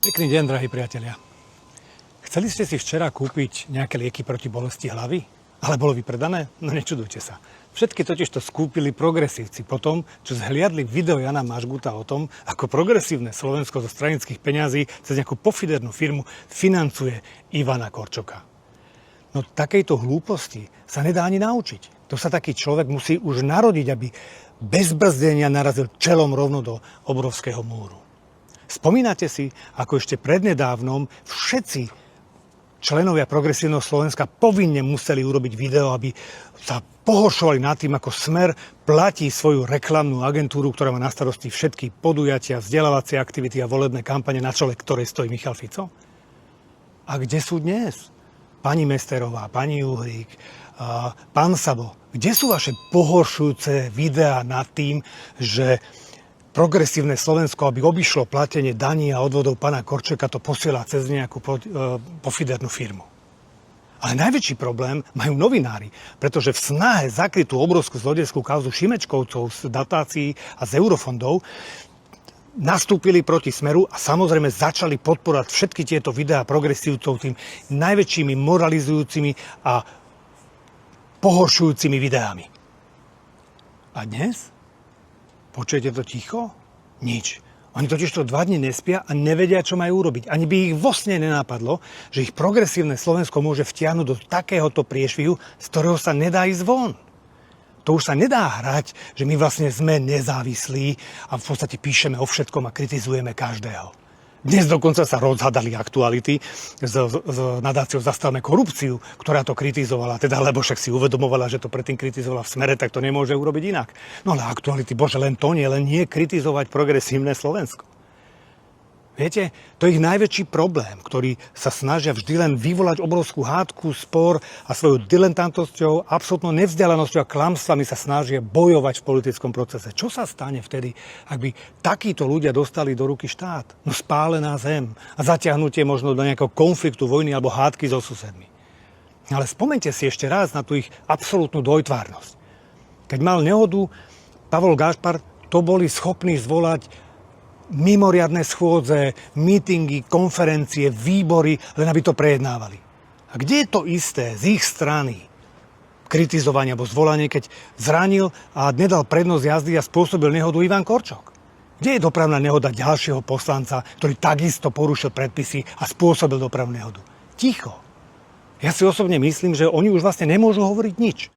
Pekný deň, drahí priatelia. Chceli ste si včera kúpiť nejaké lieky proti bolesti hlavy? Ale bolo vypredané? No nečudujte sa. Všetky totiž to skúpili progresívci po tom, čo zhliadli video Jana Mažguta o tom, ako progresívne Slovensko zo stranických peňazí cez nejakú pofidernú firmu financuje Ivana Korčoka. No takejto hlúposti sa nedá ani naučiť. To sa taký človek musí už narodiť, aby bez brzdenia narazil čelom rovno do obrovského múru. Spomínate si, ako ešte prednedávnom všetci členovia Progresívneho Slovenska povinne museli urobiť video, aby sa pohoršovali nad tým, ako Smer platí svoju reklamnú agentúru, ktorá má na starosti všetky podujatia, vzdelávacie aktivity a volebné kampane, na čele ktorej stojí Michal Fico? A kde sú dnes? Pani Mesterová, pani Uhrík, pán Sabo, kde sú vaše pohoršujúce videá nad tým, že Progresívne Slovensko, aby obišlo platenie daní a odvodov pána Korčoka, to posiela cez nejakú pofidernú firmu? Ale najväčší problém majú novinári, pretože v snahe zakryť tú obrovskú zlodejskú kauzu Šimečkovcov z datácií a z eurofondov nastúpili proti Smeru a samozrejme začali podporovať všetky tieto videá progresívcov tým najväčšími moralizujúcimi a pohoršujúcimi videami. A dnes? Počujete to ticho? Nič. Oni totiž to 2 dni nespia a nevedia, čo majú urobiť. Ani by ich vo sne nenapadlo, že ich progresívne Slovensko môže vtiahnuť do takéhoto priešvihu, z ktorého sa nedá ísť von. To už sa nedá hrať, že my vlastne sme nezávislí a v podstate píšeme o všetkom a kritizujeme každého. Dnes dokonca sa rozhadali aktuality s nadáciou Zastavme korupciu, ktorá to kritizovala, teda lebo však si uvedomovala, že to predtým kritizovala v Smere, tak to nemôže urobiť inak. No ale aktuality, bože, len to nie, len nie kritizovať progresívne Slovensko. Viete, to je ich najväčší problém, ktorý sa snažia vždy len vyvolať obrovskú hádku, spor a svojou dilentantosťou, absolútnou nevzdialenosťou a klamstvami sa snažia bojovať v politickom procese. Čo sa stane vtedy, ak by takíto ľudia dostali do ruky štát? No spálená zem a zatiahnutie možno do nejakého konfliktu, vojny alebo hádky so susedmi. Ale spomeňte si ešte raz na tú ich absolútnu dvojtvárnosť. Keď mal nehodu Pavol Gašpar, to boli schopní zvolať mimoriadne schôdze, mítingy, konferencie, výbory, len aby to prejednávali. A kde je to isté z ich strany kritizovanie alebo zvolanie, keď zranil a nedal prednosť jazdy a spôsobil nehodu Ivan Korčok? Kde je dopravná nehoda ďalšieho poslanca, ktorý takisto porušil predpisy a spôsobil dopravnú nehodu? Ticho. Ja si osobne myslím, že oni už vlastne nemôžu hovoriť nič.